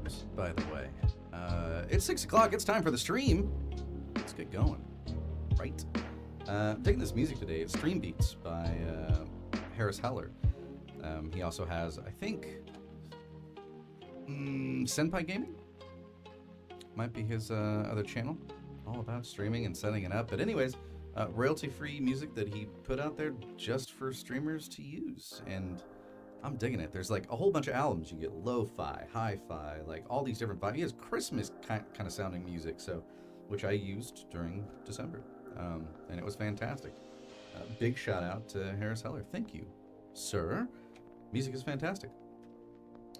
Welcomes, by the way. It's 6 o'clock. It's time for the stream. Let's get going. Right. Taking this music today. It's Stream Beats by Harris Heller. He also has, I think, Senpai Gaming? Might be his other channel. All about streaming and setting it up. But anyways, royalty-free music that he put out there just for streamers to use. And I'm digging it. There's like a whole bunch of albums. You get lo-fi, hi-fi, like all these different vibes. He has Christmas kind of sounding music, which I used during December. And it was fantastic. Big shout out to Harris Heller. Thank you, sir. Music is fantastic.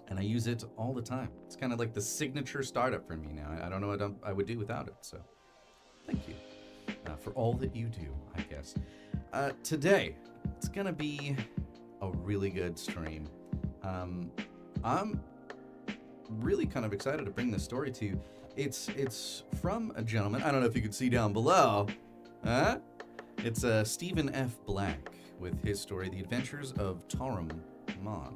And I use it all the time. It's kind of like the signature startup for me now. I don't know what I would do without it. So thank you for all that you do, I guess. Today, it's going to be a really good stream. I'm really kind of excited to bring this story to you. It's from a gentleman. I don't know if you can see down below. It's Stephen F. Black with his story, The Adventures of TarumMon.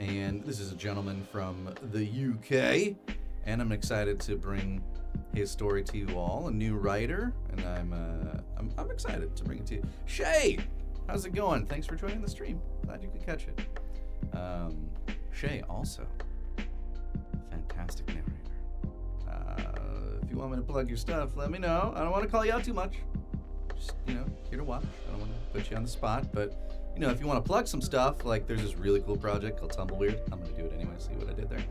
And this is a gentleman from the UK, and I'm excited to bring his story to you all. A new writer, and I'm excited to bring it to you. Shay, how's it going? Thanks for joining the stream. Glad you could catch it. Shay also, fantastic narrator. If you want me to plug your stuff, let me know. I don't want to call you out too much. Just, here to watch. I don't want to put you on the spot, but if you want to plug some stuff, like there's this really cool project called Tumbleweird. I'm going to do it anyway, see what I did there.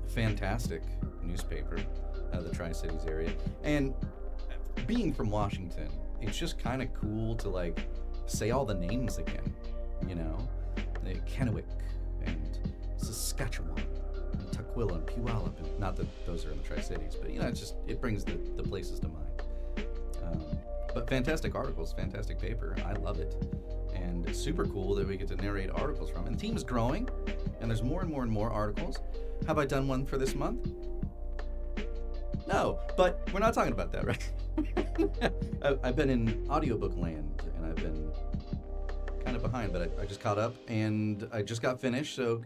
Fantastic newspaper, the Tri-Cities area. And being from Washington, it's just kind of cool to like say all the names again, Kennewick and Saskatchewan and Tukwila and Puyallup. And not that those are in the Tri-Cities, but it brings the places to mind. But fantastic articles, fantastic paper. I love it. And it's super cool that we get to narrate articles from. And the team is growing, and there's more and more and more articles. Have I done one for this month? No, but we're not talking about that, right? I've been in audiobook land, and I've been kind of behind, but I just caught up, and I just got finished, so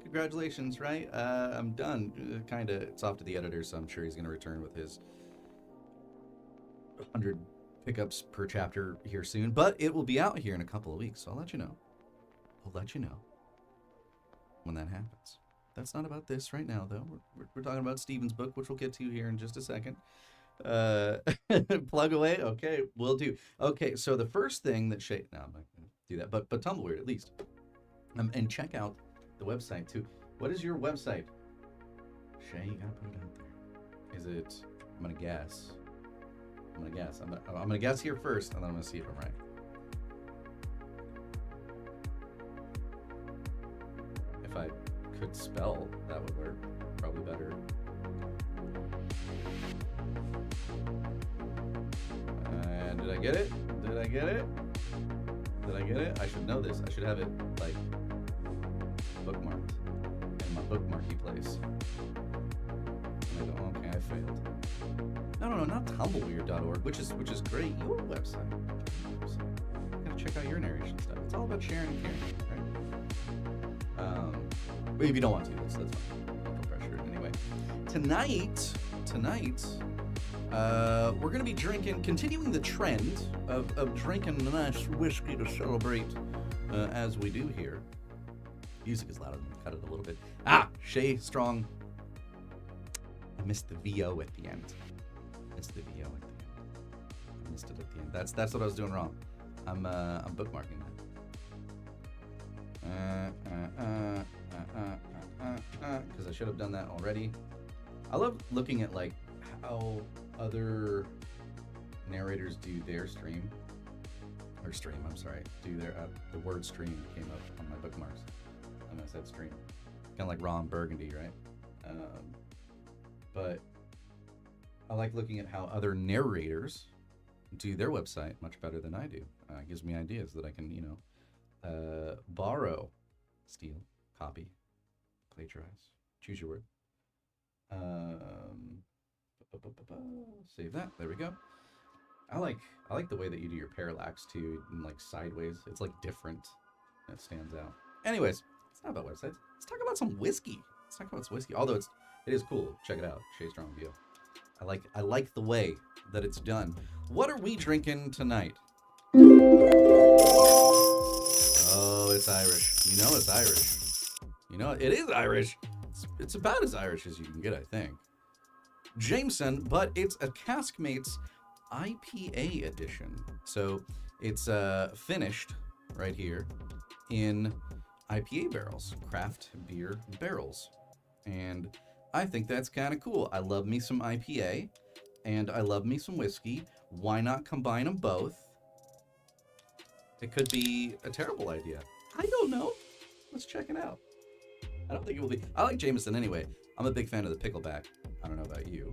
congratulations, right? I'm done. It's off to the editor, so I'm sure he's going to return with his 100 pickups per chapter here soon, but it will be out here in a couple of weeks, so I'll let you know. When that happens. That's not about this right now, though. We're talking about Stephen's book, which we'll get to here in just a second. Plug away? Okay, will do. Okay, so the first thing that Shay... No, I'm not going to do that, but Tumbleweird at least. And check out the website, too. What is your website? Shay, you got to put it out there. Is it... I'm going to guess. I'm gonna guess here first, and then I'm gonna see if I'm right. If I could spell, that would work. Probably better. And did I get it? I should know this. I should have it like bookmarked in my bookmarky place. Okay, I failed. No, not tumbleweird.org, which is great. Your website. Gotta check out your narration stuff. It's all about sharing and caring, right? But if you don't want to, that's fine. No pressure. Anyway, tonight, we're gonna be continuing the trend of drinking a nice whiskey to celebrate, as we do here. Music is loud. I'm gonna cut it a little bit. Shay Strong. I missed the VO at the end. I missed it at the end. That's what I was doing wrong. I'm bookmarking that. Because I should have done that already. I love looking at like how other narrators do their stream. Do their the word stream came up on my bookmarks. And I said stream. Kind of like Ron Burgundy, right? But I like looking at how other narrators do their website much better than I do. It gives me ideas that I can, borrow, steal, copy, plagiarize, choose your word. Save that. There we go. I like the way that you do your parallax too, and like sideways. It's like different. That stands out. Anyways, it's not about websites. Let's talk about some whiskey. Let's talk about its whiskey. Although it is cool. Check it out. Shea Strong VO. I like the way that it's done. What are we drinking tonight? Oh, it's Irish. You know it's Irish. You know it is Irish. It's about as Irish as you can get, I think. Jameson, but it's a Caskmates IPA edition. So it's finished right here in IPA barrels, craft beer barrels. And I think that's kind of cool. I love me some IPA and I love me some whiskey. Why not combine them both? It could be a terrible idea. I don't know. Let's check it out. I don't think it will be. I like Jameson anyway. I'm a big fan of the pickleback. I don't know about you.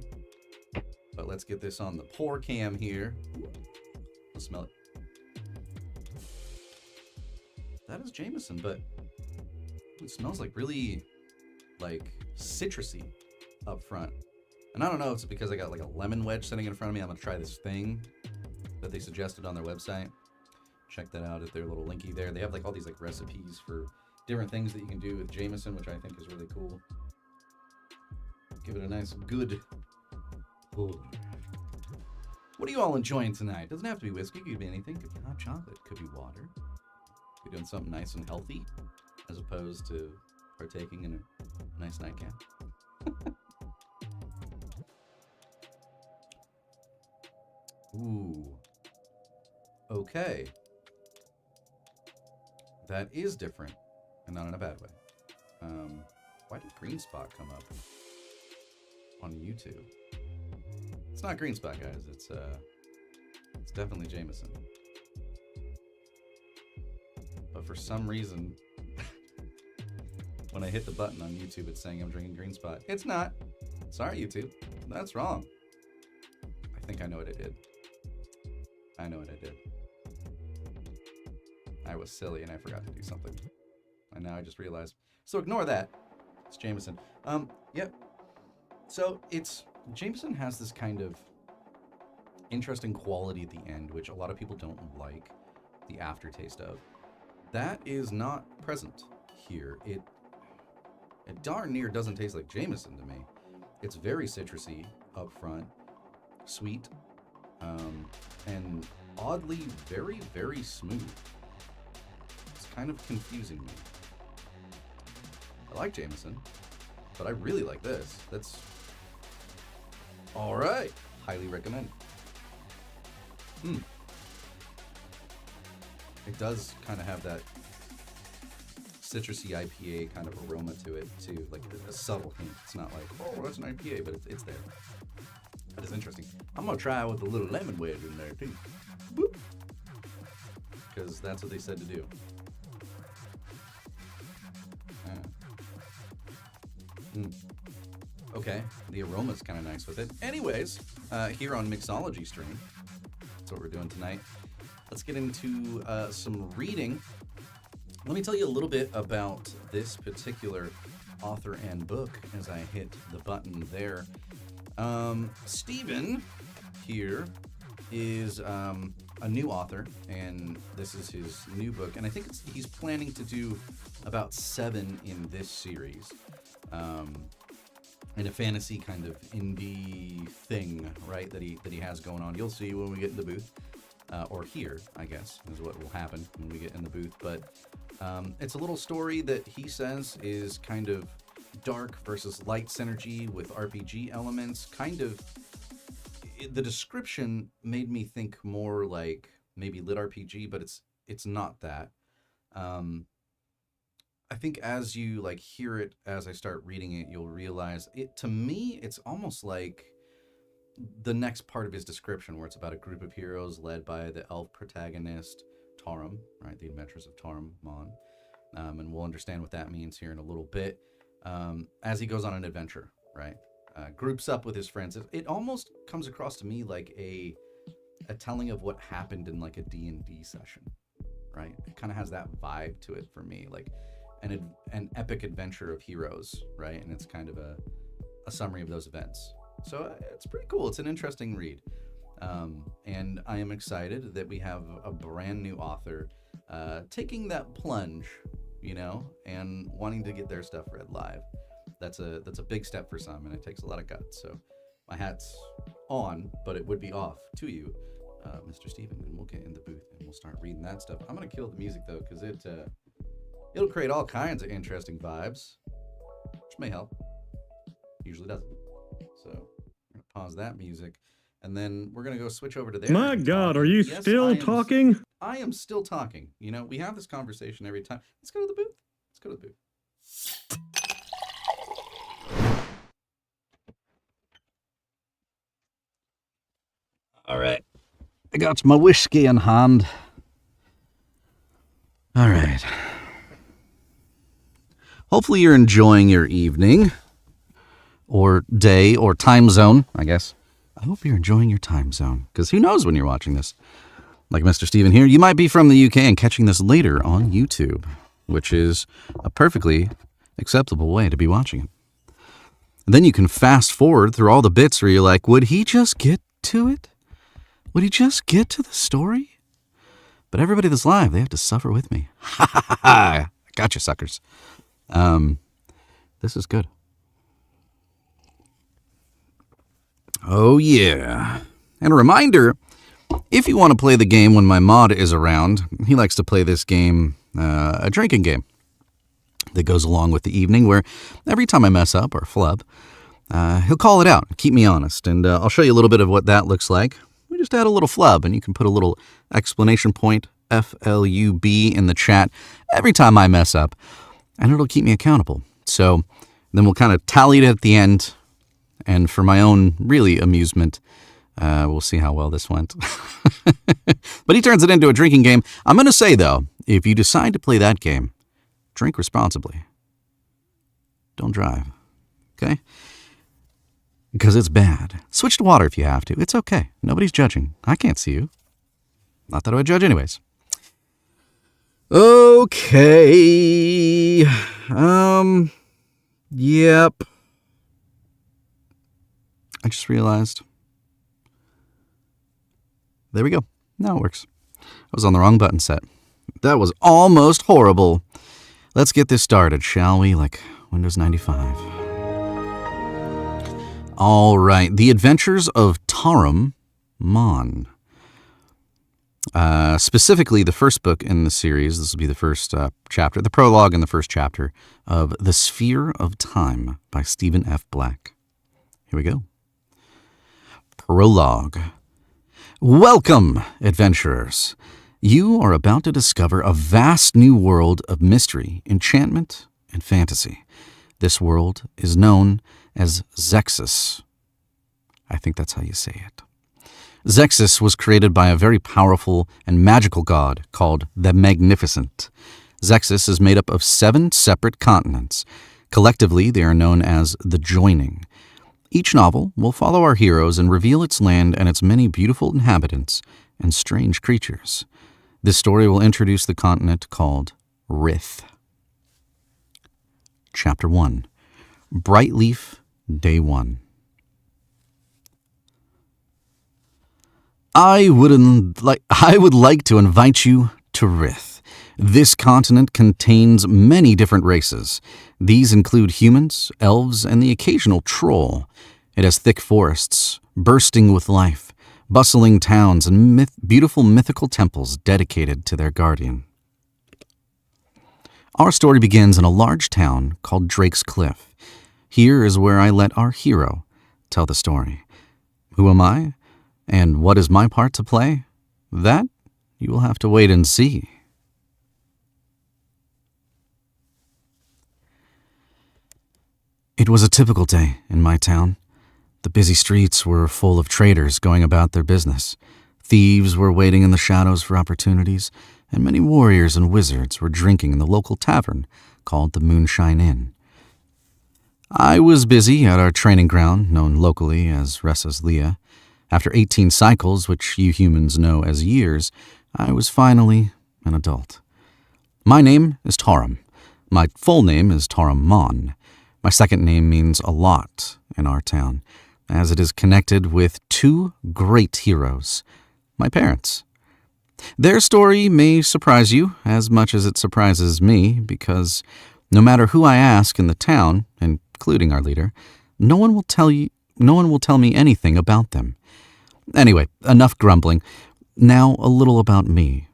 But let's get this on the pour cam here. Let's smell it. That is Jameson, but it smells like really citrusy up front. And I don't know if it's because I got like a lemon wedge sitting in front of me. I'm gonna try this thing that they suggested on their website. Check that out at their little linky there. They have like all these like recipes for different things that you can do with Jameson, which I think is really cool. Give it a nice good pour. What are you all enjoying tonight? Doesn't have to be whiskey, could be anything. Could be hot chocolate, could be water. Could be doing something nice and healthy as opposed to partaking in a nice nightcap. Ooh. Okay. That is different, and not in a bad way. Why did Green Spot come up on YouTube? It's not Green Spot, guys. It's definitely Jameson. But for some reason, when I hit the button on YouTube, it's saying I'm drinking Green Spot. It's not. Sorry, YouTube. That's wrong. I think I know what I did. I know what I did. I was silly and I forgot to do something. And now I just realized. So ignore that. It's Jameson. Yep. So Jameson has this kind of interesting quality at the end, which a lot of people don't like the aftertaste of. That is not present here. It darn near doesn't taste like Jameson to me. It's very citrusy up front, sweet, and oddly very, very smooth. It's kind of confusing me. I like Jameson, but I really like this. That's all right. Highly recommend. It does kind of have that citrusy IPA kind of aroma to it too, like a subtle hint. It's not like, oh, that's an IPA, but it's there. That is interesting. I'm gonna try with a little lemon wedge in there too, because that's what they said to do. Okay, the aroma's kind of nice with it. Anyways, here on Mixology Stream, that's what we're doing tonight. Let's get into some reading. Let me tell you a little bit about this particular author and book as I hit the button there. Stephen here is a new author, and this is his new book, and I think he's planning to do about 7 in this series. In a fantasy kind of indie thing, right, that he has going on. You'll see when we get in the booth, or here, I guess, is what will happen when we get in the booth. But it's a little story that he says is kind of dark versus light synergy with RPG elements. Kind of, the description made me think more like maybe lit RPG, but it's not that. I think as you hear it, as I start reading it, you'll realize it. To me, it's almost like the next part of his description, where it's about a group of heroes led by the elf protagonist Tarum, right? The Adventures of TarumMon, and we'll understand what that means here in a little bit. As he goes on an adventure, right? Groups up with his friends. It almost comes across to me like a telling of what happened in like a D&D session, right? It kind of has that vibe to it for me, like an epic adventure of heroes, right? And it's kind of a summary of those events. So it's pretty cool. It's an interesting read. And I am excited that we have a brand new author taking that plunge, and wanting to get their stuff read live. That's a big step for some, and it takes a lot of guts. So my hat's on, but it would be off to you, Mr. Steven, and we'll get in the booth and we'll start reading that stuff. I'm gonna kill the music though, because it'll create all kinds of interesting vibes, which may help. Usually doesn't. So I'm gonna pause that music, and then we're gonna go switch over to there. My God, are you still talking? I am still talking. You know, we have this conversation every time. Let's go to the booth. Let's go to the booth. All right. I got my whiskey in hand. All right. Hopefully you're enjoying your evening or day or time zone, I guess. I hope you're enjoying your time zone, because who knows when you're watching this. Like Mr. Steven here, you might be from the UK and catching this later on YouTube, which is a perfectly acceptable way to be watching it. And then you can fast forward through all the bits where you're like, would he just get to it? Would he just get to the story? But everybody that's live, they have to suffer with me. Ha ha ha ha! Gotcha, suckers. This is good. Oh yeah. And a reminder, if you want to play the game when my mod is around, he likes to play this game, a drinking game that goes along with the evening, where every time I mess up or flub, he'll call it out, keep me honest, and I'll show you a little bit of what that looks like. We just add a little flub, and you can put a little exclamation point, FLUB, in the chat every time I mess up, and it'll keep me accountable. So then we'll kind of tally it at the end, and for my own, really, amusement, we'll see how well this went. But he turns it into a drinking game. I'm going to say, though, if you decide to play that game, drink responsibly. Don't drive, okay? Because it's bad. Switch to water if you have to. It's okay. Nobody's judging. I can't see you. Not that I would judge anyways. Okay. Yep. I just realized. There we go. Now it works. I was on the wrong button set. That was almost horrible. Let's get this started, shall we? Like Windows 95. All right. The Adventures of TarumMon. Specifically, the first book in the series, this will be the first chapter, the prologue in the first chapter of The Sphere of Time by Stephen F. Black. Here we go. Prologue. Welcome, adventurers. You are about to discover a vast new world of mystery, enchantment, and fantasy. This world is known as Zexus. I think that's how you say it. Zexus was created by a very powerful and magical god called the Magnificent. Zexus is made up of 7 separate continents. Collectively, they are known as the Joining. Each novel will follow our heroes and reveal its land and its many beautiful inhabitants and strange creatures. This story will introduce the continent called Rith. Chapter 1. Brightleaf, Day 1. I would like to invite you to Rith. This continent contains many different races. These include humans, elves, and the occasional troll. It has thick forests, bursting with life, bustling towns, and beautiful mythical temples dedicated to their guardian. Our story begins in a large town called Drake's Cliff. Here is where I let our hero tell the story. Who am I? And what is my part to play? That you will have to wait and see. It was a typical day in my town. The busy streets were full of traders going about their business. Thieves were waiting in the shadows for opportunities, and many warriors and wizards were drinking in the local tavern called the Moonshine Inn. I was busy at our training ground, known locally as Ressa's Leah. After 18 cycles, which you humans know as years, I was finally an adult. My name is Tarum. My full name is TarumMon. My second name means a lot in our town, as it is connected with 2 great heroes, my parents. Their story may surprise you as much as it surprises me, because no matter who I ask in the town, and including our leader, no one will tell me anything about them. Anyway, enough grumbling. Now a little about me.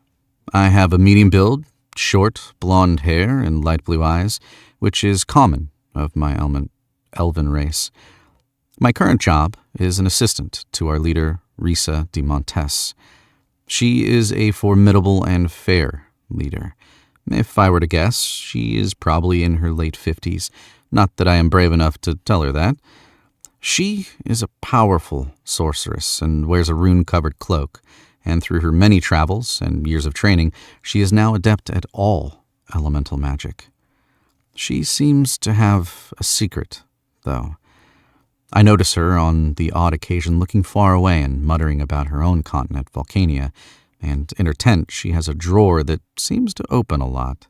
I have a medium build, short, blonde hair, and light blue eyes, which is common of my elven race. My current job is an assistant to our leader, Risa de Montes. She is a formidable and fair leader. If I were to guess, she is probably in her late 50s. Not that I am brave enough to tell her that. She is a powerful sorceress and wears a rune-covered cloak, and through her many travels and years of training, she is now adept at all elemental magic. She seems to have a secret, though. I notice her on the odd occasion looking far away and muttering about her own continent, Volcania, and in her tent she has a drawer that seems to open a lot.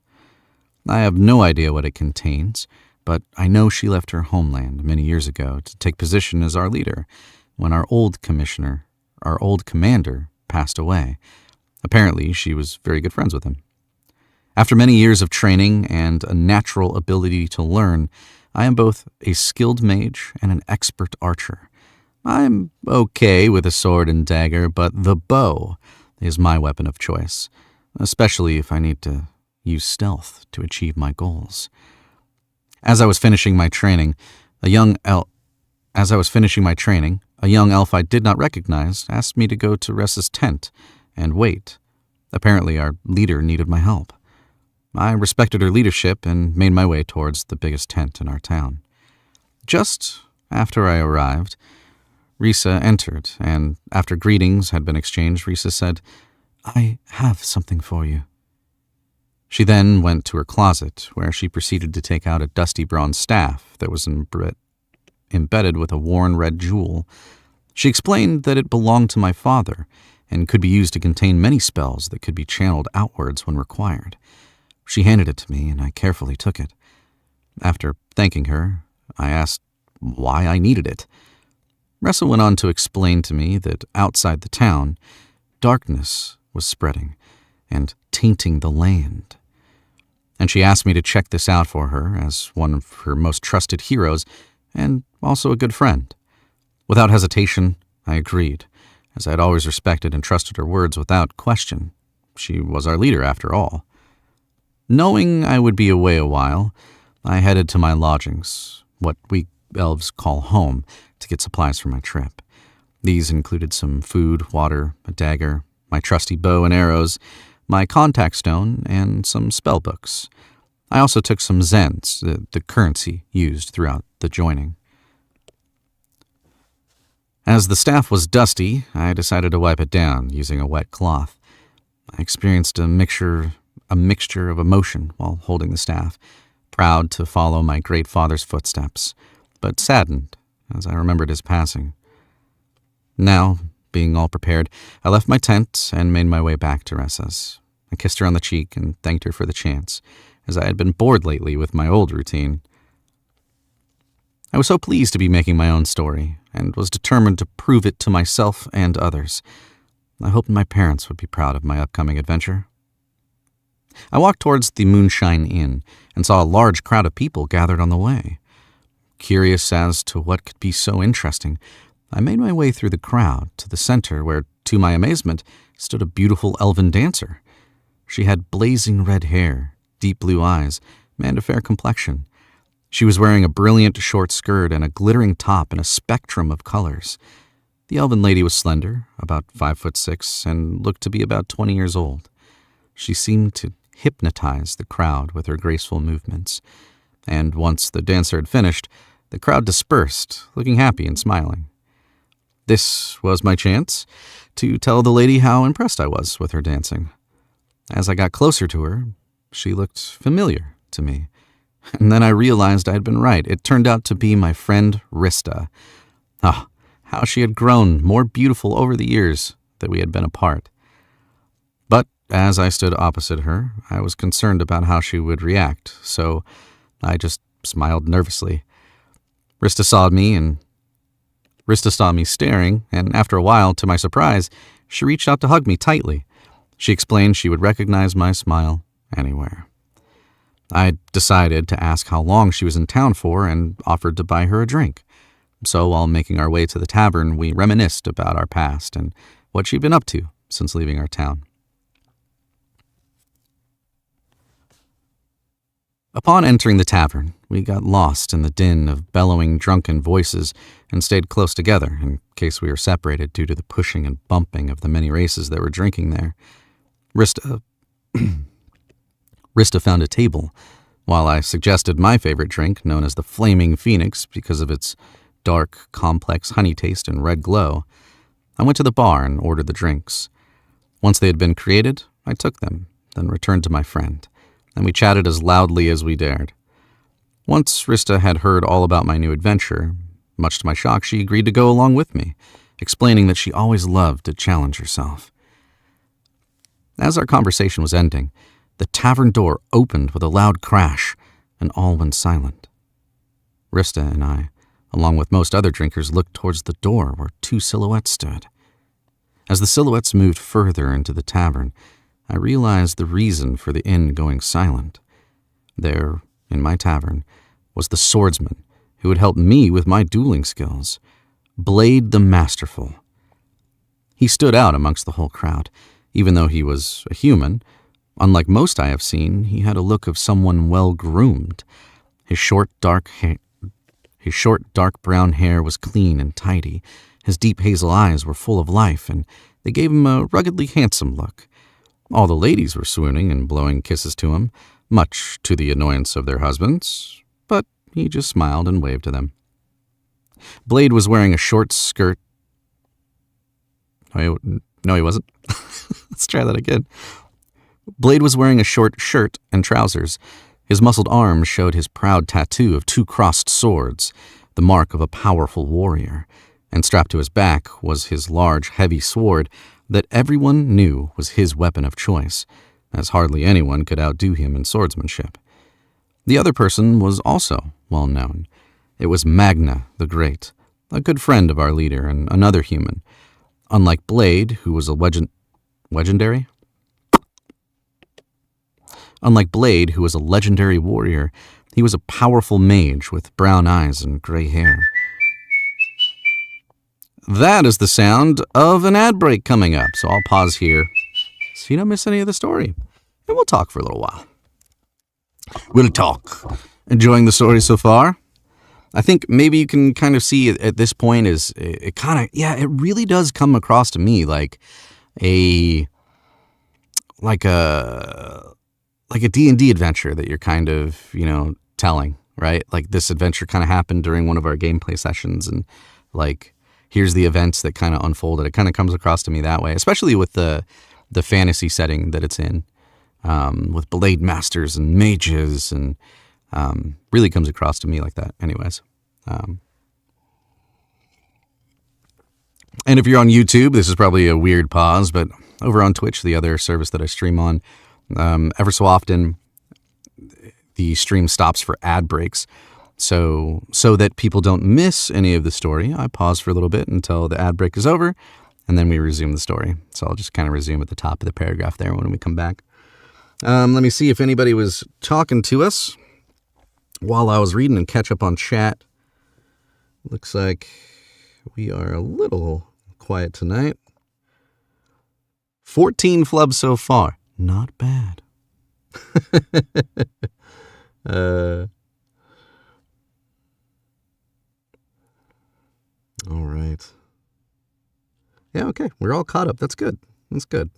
I have no idea what it contains, but I know she left her homeland many years ago to take position as our leader when our old commander, passed away. Apparently, she was very good friends with him. After many years of training and a natural ability to learn, I am both a skilled mage and an expert archer. I'm okay with a sword and dagger, but the bow is my weapon of choice, especially if I need to use stealth to achieve my goals. As I was finishing my training, a young elf I did not recognize asked me to go to Ressa's tent and wait. Apparently, our leader needed my help. I respected her leadership and made my way towards the biggest tent in our town. Just after I arrived, Risa entered, and after greetings had been exchanged, Risa said, "I have something for you." She then went to her closet, where she proceeded to take out a dusty bronze staff that was embedded with a worn red jewel. She explained that it belonged to my father and could be used to contain many spells that could be channeled outwards when required. She handed it to me, and I carefully took it. After thanking her, I asked why I needed it. Ressa went on to explain to me that outside the town, darkness was spreading and tainting the land. And she asked me to check this out for her as one of her most trusted heroes and also a good friend. Without hesitation, I agreed, as I had always respected and trusted her words without question. She was our leader, after all. Knowing I would be away a while, I headed to my lodgings, what we elves call home, to get supplies for my trip. These included some food, water, a dagger, my trusty bow and arrows, my contact stone, and some spell books. I also took some zens, the currency used throughout the joining. As the staff was dusty, I decided to wipe it down using a wet cloth. I experienced a mixture of emotion while holding the staff, proud to follow my great father's footsteps, but saddened as I remembered his passing. Now, being all prepared, I left my tent and made my way back to Ressa's. I kissed her on the cheek and thanked her for the chance, as I had been bored lately with my old routine. I was so pleased to be making my own story, and was determined to prove it to myself and others. I hoped my parents would be proud of my upcoming adventure. I walked towards the Moonshine Inn and saw a large crowd of people gathered on the way. Curious as to what could be so interesting, I made my way through the crowd to the center where, to my amazement, stood a beautiful elven dancer. She had blazing red hair, deep blue eyes, and a fair complexion. She was wearing a brilliant short skirt and a glittering top in a spectrum of colors. The elven lady was slender, about 5'6", and looked to be about 20 years old. She seemed to hypnotize the crowd with her graceful movements, and once the dancer had finished, the crowd dispersed, looking happy and smiling. This was my chance to tell the lady how impressed I was with her dancing. As I got closer to her, she looked familiar to me, and then I realized I had been right. It turned out to be my friend Rista. Ah, how she had grown more beautiful over the years that we had been apart. But as I stood opposite her, I was concerned about how she would react, so I just smiled nervously. Rista saw me staring, and after a while, to my surprise, she reached out to hug me tightly. She explained she would recognize my smile anywhere. I decided to ask how long she was in town for and offered to buy her a drink. So while making our way to the tavern, we reminisced about our past and what she'd been up to since leaving our town. Upon entering the tavern, we got lost in the din of bellowing drunken voices and stayed close together in case we were separated due to the pushing and bumping of the many races that were drinking there. Rista found a table, while I suggested my favorite drink, known as the Flaming Phoenix because of its dark, complex honey taste and red glow. I went to the bar and ordered the drinks. Once they had been created, I took them, then returned to my friend, and we chatted as loudly as we dared. Once Rista had heard all about my new adventure, much to my shock, she agreed to go along with me, explaining that she always loved to challenge herself. As our conversation was ending, the tavern door opened with a loud crash, and all went silent. Rista and I, along with most other drinkers, looked towards the door where two silhouettes stood. As the silhouettes moved further into the tavern, I realized the reason for the inn going silent. There, in my tavern, was the swordsman who had helped me with my dueling skills, Blade the Masterful. He stood out amongst the whole crowd, even though he was a human. Unlike most I have seen, he had a look of someone well-groomed. His short, dark brown hair was clean and tidy. His deep hazel eyes were full of life, and they gave him a ruggedly handsome look. All the ladies were swooning and blowing kisses to him, much to the annoyance of their husbands, but he just smiled and waved to them. Blade was wearing a short skirt. No, he wasn't. Let's try that again. Blade was wearing a short shirt and trousers. His muscled arms showed his proud tattoo of two crossed swords, the mark of a powerful warrior, and strapped to his back was his large, heavy sword that everyone knew was his weapon of choice, as hardly anyone could outdo him in swordsmanship. The other person was also well known. It was Magna the Great, a good friend of our leader and another human. Unlike Blade, who was a legendary warrior, he was a powerful mage with brown eyes and gray hair. That is the sound of an ad break coming up, so I'll pause here so you don't miss any of the story, and we'll talk for a little while. We'll talk. Enjoying the story so far? I think maybe you can kind of see at this point is it really does come across to me like a D&D adventure that you're kind of, telling, right? Like this adventure kind of happened during one of our gameplay sessions, and like here's the events that kind of unfolded. It kind of comes across to me that way, especially with the fantasy setting that it's in, with blade masters and mages, and really comes across to me like that anyways. And if you're on YouTube, this is probably a weird pause, but over on Twitch, the other service that I stream on, ever so often the stream stops for ad breaks. So that people don't miss any of the story, I pause for a little bit until the ad break is over, and then we resume the story. So I'll just kind of resume at the top of the paragraph there when we come back. Let me see if anybody was talking to us while I was reading and catch up on chat. Looks like we are a little quiet tonight. 14 flubs so far. Not bad. All right. Yeah, okay. We're all caught up. That's good. That's good.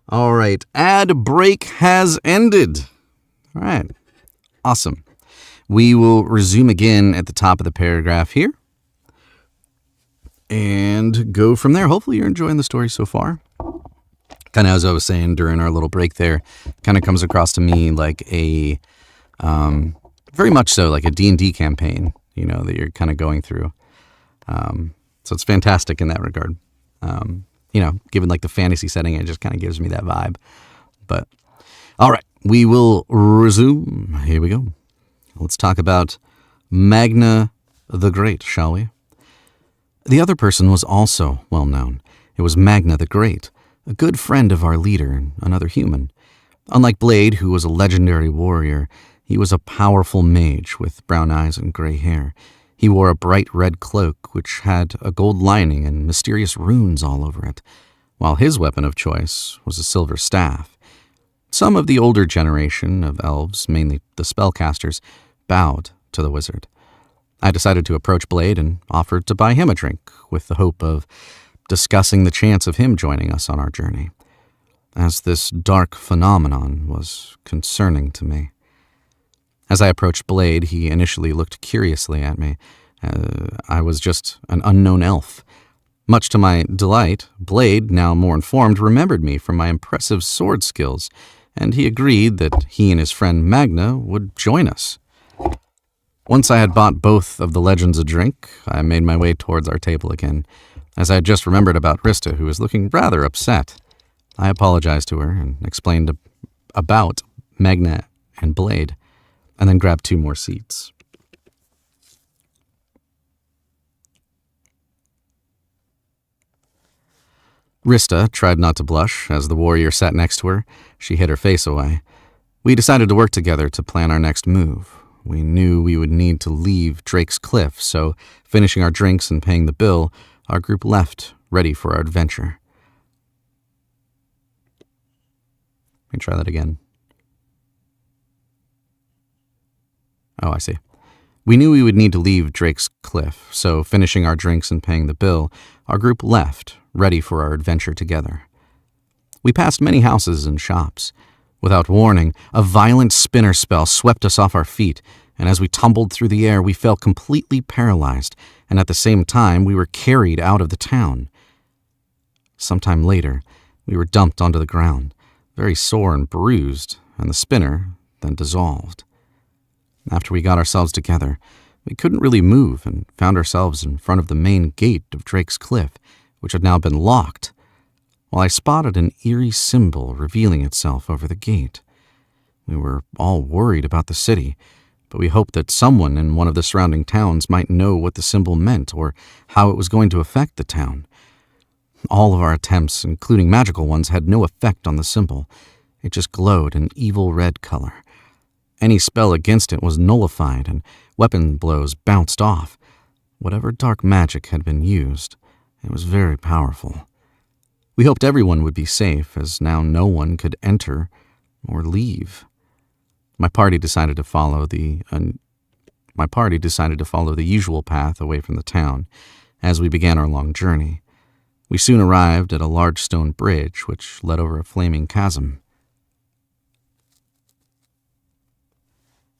All right. Ad break has ended. All right. Awesome. We will resume again at the top of the paragraph here and go from there. Hopefully you're enjoying the story so far. Kind of as I was saying during our little break there, kind of comes across to me like a, very much so like a D&D campaign, that you're kind of going through. So it's fantastic in that regard. Given like the fantasy setting, it just kind of gives me that vibe. But all right, we will resume. Here we go. Let's talk about Magna the Great, shall we? The other person was also well known. It was Magna the Great, a good friend of our leader and another human. Unlike Blade, who was a legendary warrior, he was a powerful mage with brown eyes and gray hair. He wore a bright red cloak, which had a gold lining and mysterious runes all over it, while his weapon of choice was a silver staff. Some of the older generation of elves, mainly the spellcasters, bowed to the wizard. I decided to approach Blade and offered to buy him a drink, with the hope of discussing the chance of him joining us on our journey, as this dark phenomenon was concerning to me. As I approached Blade, he initially looked curiously at me. I was just an unknown elf. Much to my delight, Blade, now more informed, remembered me from my impressive sword skills, and he agreed that he and his friend Magna would join us. Once I had bought both of the legends a drink, I made my way towards our table again, as I had just remembered about Rista, who was looking rather upset. I apologized to her and explained about Magna and Blade, and then grabbed 2 more seats. Rista tried not to blush as the warrior sat next to her. She hid her face away. We decided to work together to plan our next move. We knew we would need to leave Drake's Cliff, so finishing our drinks and paying the bill, our group left, ready for our adventure. Let me try that again. Oh, I see. We knew we would need to leave Drake's Cliff, so finishing our drinks and paying the bill, our group left, ready for our adventure together. We passed many houses and shops. Without warning, a violent spinner spell swept us off our feet, and as we tumbled through the air, we felt completely paralyzed, and at the same time, we were carried out of the town. Sometime later, we were dumped onto the ground, very sore and bruised, and the spinner then dissolved. After we got ourselves together, we couldn't really move and found ourselves in front of the main gate of Drake's Cliff, which had now been locked, while I spotted an eerie symbol revealing itself over the gate. We were all worried about the city, but we hoped that someone in one of the surrounding towns might know what the symbol meant or how it was going to affect the town. All of our attempts, including magical ones, had no effect on the symbol. It just glowed an evil red color. Any spell against it was nullified, and weapon blows bounced off. Whatever dark magic had been used, it was very powerful. We hoped everyone would be safe, as now no one could enter or leave. My party decided to follow the usual path away from the town as we began our long journey. We soon arrived at a large stone bridge which led over a flaming chasm.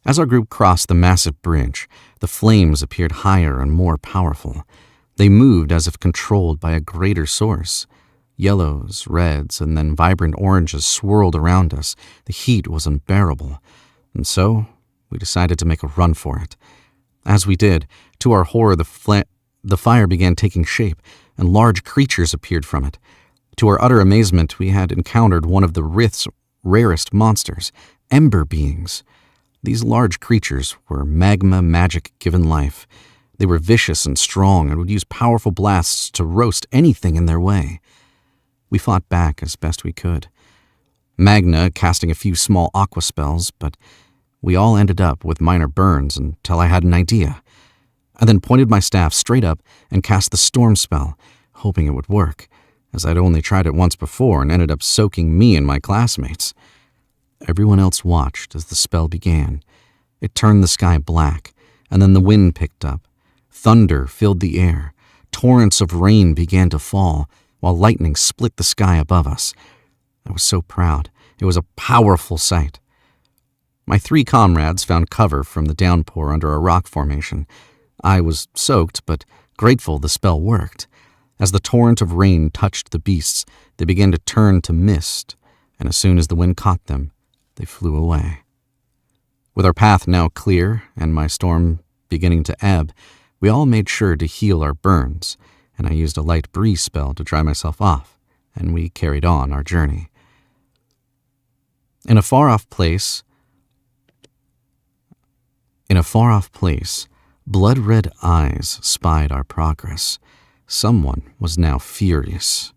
As our group crossed the massive bridge, the flames appeared higher and more powerful. They moved as if controlled by a greater source. Yellows, reds, and then vibrant oranges swirled around us. The heat was unbearable, and so we decided to make a run for it. As we did, to our horror, the fire began taking shape, and large creatures appeared from it. To our utter amazement, we had encountered one of the Rith's rarest monsters, ember beings. These large creatures were magma magic given life. They were vicious and strong and would use powerful blasts to roast anything in their way. We fought back as best we could. Magna casting a few small aqua spells, but we all ended up with minor burns until I had an idea. I then pointed my staff straight up and cast the storm spell, hoping it would work, as I'd only tried it once before and ended up soaking me and my classmates. Everyone else watched as the spell began. It turned the sky black, and then the wind picked up. Thunder filled the air. Torrents of rain began to fall, while lightning split the sky above us. I was so proud. It was a powerful sight. My 3 comrades found cover from the downpour under a rock formation. I was soaked, but grateful the spell worked. As the torrent of rain touched the beasts, they began to turn to mist, and as soon as the wind caught them, they flew away. With our path now clear and my storm beginning to ebb, we all made sure to heal our burns, and I used a light breeze spell to dry myself off, and we carried on our journey. In a far-off place, blood-red eyes spied our progress. Someone was now furious.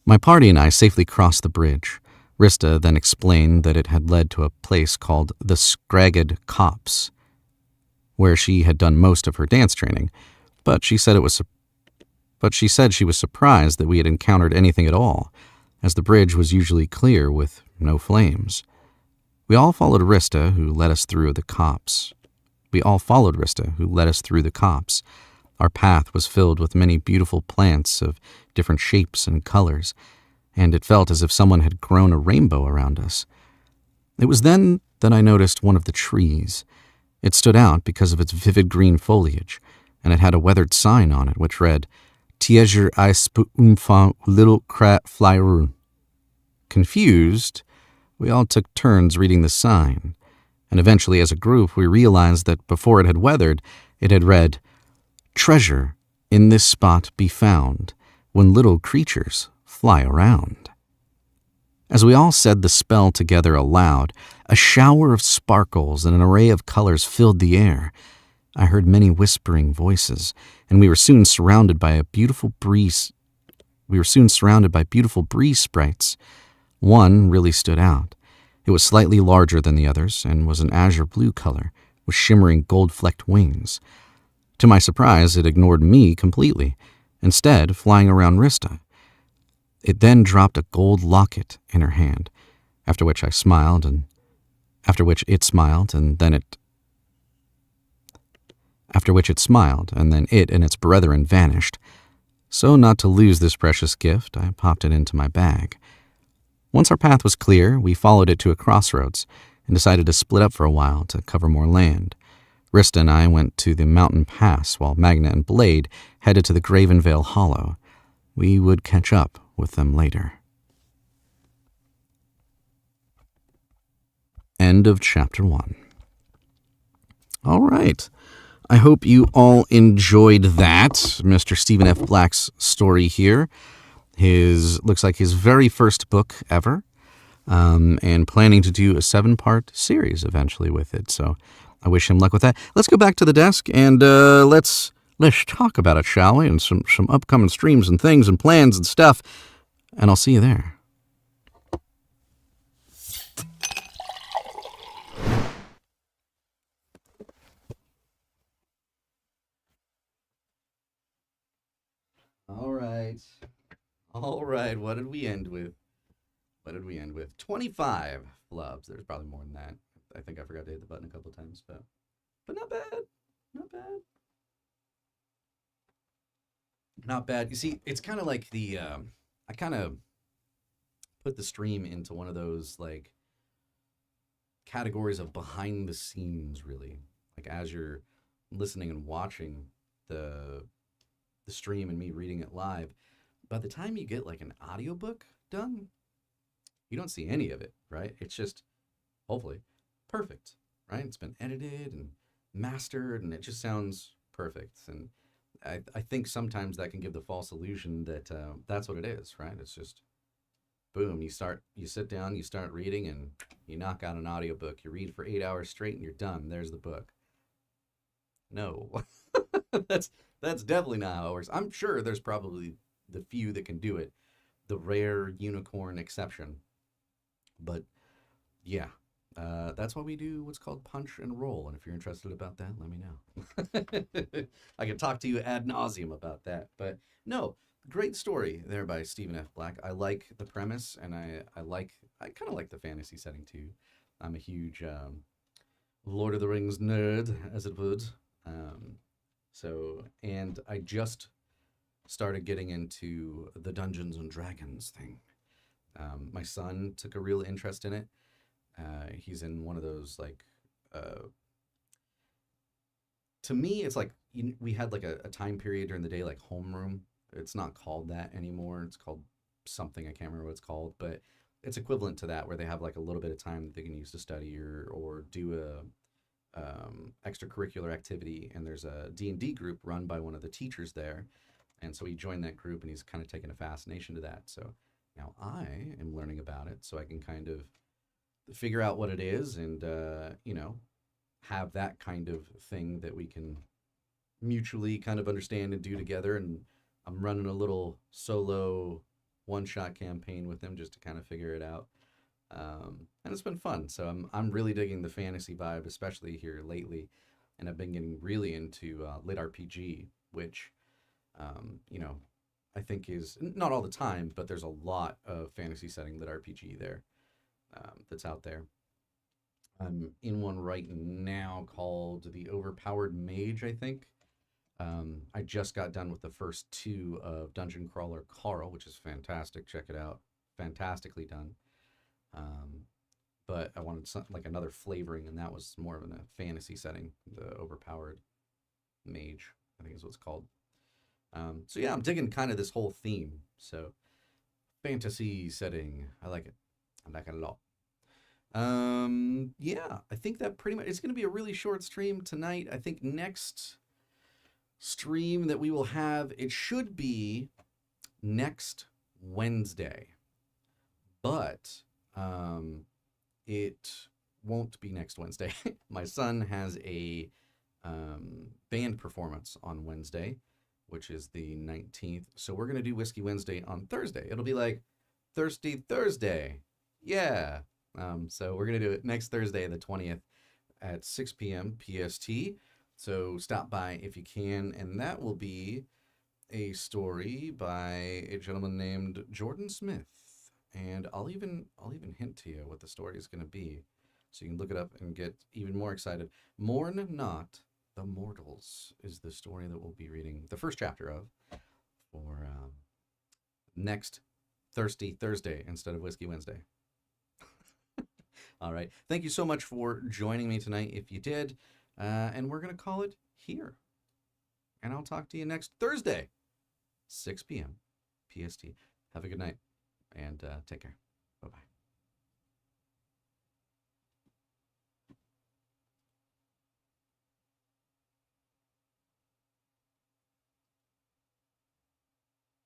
My party and I safely crossed the bridge. Rista then explained that it had led to a place called the Scragged Copse, where she had done most of her dance training, but she said she was surprised that we had encountered anything at all, as the bridge was usually clear with no flames. We all followed Rista, who led us through the copse. Our path was filled with many beautiful plants of different shapes and colors, and it felt as if someone had grown a rainbow around us. It was then that I noticed one of the trees. It stood out because of its vivid green foliage, and it had a weathered sign on it which read, Tieger Eisp Umfang Little Krat Flyroon. Confused, we all took turns reading the sign, and eventually as a group we realized that before it had weathered, it had read, Treasure in this spot be found when little creatures fly around. As we all said the spell together aloud, a shower of sparkles and an array of colors filled the air. I heard many whispering voices, and we were soon surrounded by beautiful breeze sprites. One really stood out. It was slightly larger than the others and was an azure blue color with shimmering gold-flecked wings. To my surprise, it ignored me completely, instead flying around Rista. It then dropped a gold locket in her hand, after which it smiled, and then it and its brethren vanished. So not to lose this precious gift, I popped it into my bag. Once our path was clear, we followed it to a crossroads and decided to split up for a while to cover more land. Rista and I went to the mountain pass while Magna and Blade headed to the Gravenvale Hollow. We would catch up with them later. End of Chapter 1. All right. I hope you all enjoyed that. Mr. Stephen F. Black's story here. Looks like his very first book ever, and planning to do a 7-part series eventually with it. So I wish him luck with that. Let's go back to the desk and let's talk about it, shall we? And some upcoming streams and things and plans and stuff. And I'll see you there. All right. What did we end with? 25 flubs. There's probably more than that. I think I forgot to hit the button a couple times, but not bad. Not bad. You see, it's kind of like I kind of put the stream into one of those like categories of behind the scenes, really. Like as you're listening and watching the stream and me reading it live, by the time you get like an audiobook done, you don't see any of it, right? It's just hopefully perfect, right? It's been edited and mastered and it just sounds perfect. And I think sometimes that can give the false illusion that that's what it is, right? It's just boom, you sit down, you start reading, and you knock out an audiobook. You read for 8 hours straight and you're done. There's the book. No. that's definitely not how it works. I'm sure there's probably the few that can do it, the rare unicorn exception. But yeah, that's why we do what's called punch and roll. And if you're interested about that, let me know. I can talk to you ad nauseum about that. But no, great story there by Stephen F. Black. I like the premise, and I kind of like the fantasy setting too. I'm a huge Lord of the Rings nerd, as it would. And I just started getting into the Dungeons and Dragons thing. My son took a real interest in it. He's in one of those to me, it's like we had like a time period during the day, like homeroom. It's not called that anymore. It's called something. I can't remember what it's called, but it's equivalent to that, where they have like a little bit of time that they can use to study or do a extracurricular activity. And there's a D&D group run by one of the teachers there. And so he joined that group, and he's kind of taken a fascination to that. So now I am learning about it so I can kind of figure out what it is and, have that kind of thing that we can mutually kind of understand and do together. And I'm running a little solo one-shot campaign with him just to kind of figure it out. And it's been fun. So I'm really digging the fantasy vibe, especially here lately. And I've been getting really into lit RPG, which, you know, I think is not all the time, but there's a lot of fantasy setting lit RPG there that's out there. I'm in one right now called The Overpowered Mage, I think. I just got done with the first two of Dungeon Crawler Carl, which is fantastic. Check it out. Fantastically done. Um, but I wanted some, like another flavoring, and that was more of in a fantasy setting. The Overpowered Mage, I think is what it's called. So yeah, I'm digging kind of this whole theme. So fantasy setting, I like it. I like it a lot. Yeah, I think that pretty much it's going to be a really short stream tonight. I think next stream that we will have, it should be next Wednesday, but it won't be next Wednesday. My son has a band performance on Wednesday, which is the 19th. So we're going to do Whiskey Wednesday on Thursday. It'll be like Thirsty Thursday. Yeah. So we're going to do it next Thursday, the 20th at 6 p.m. PST. So stop by if you can. And that will be a story by a gentleman named Jordan Smith. And I'll even hint to you what the story is going to be, so you can look it up and get even more excited. Mourn Not the Mortals is the story that we'll be reading the first chapter of for next Thirsty Thursday instead of Whiskey Wednesday. All right. Thank you so much for joining me tonight, if you did. And we're going to call it here. And I'll talk to you next Thursday, 6 p.m. PST. Have a good night, and take care.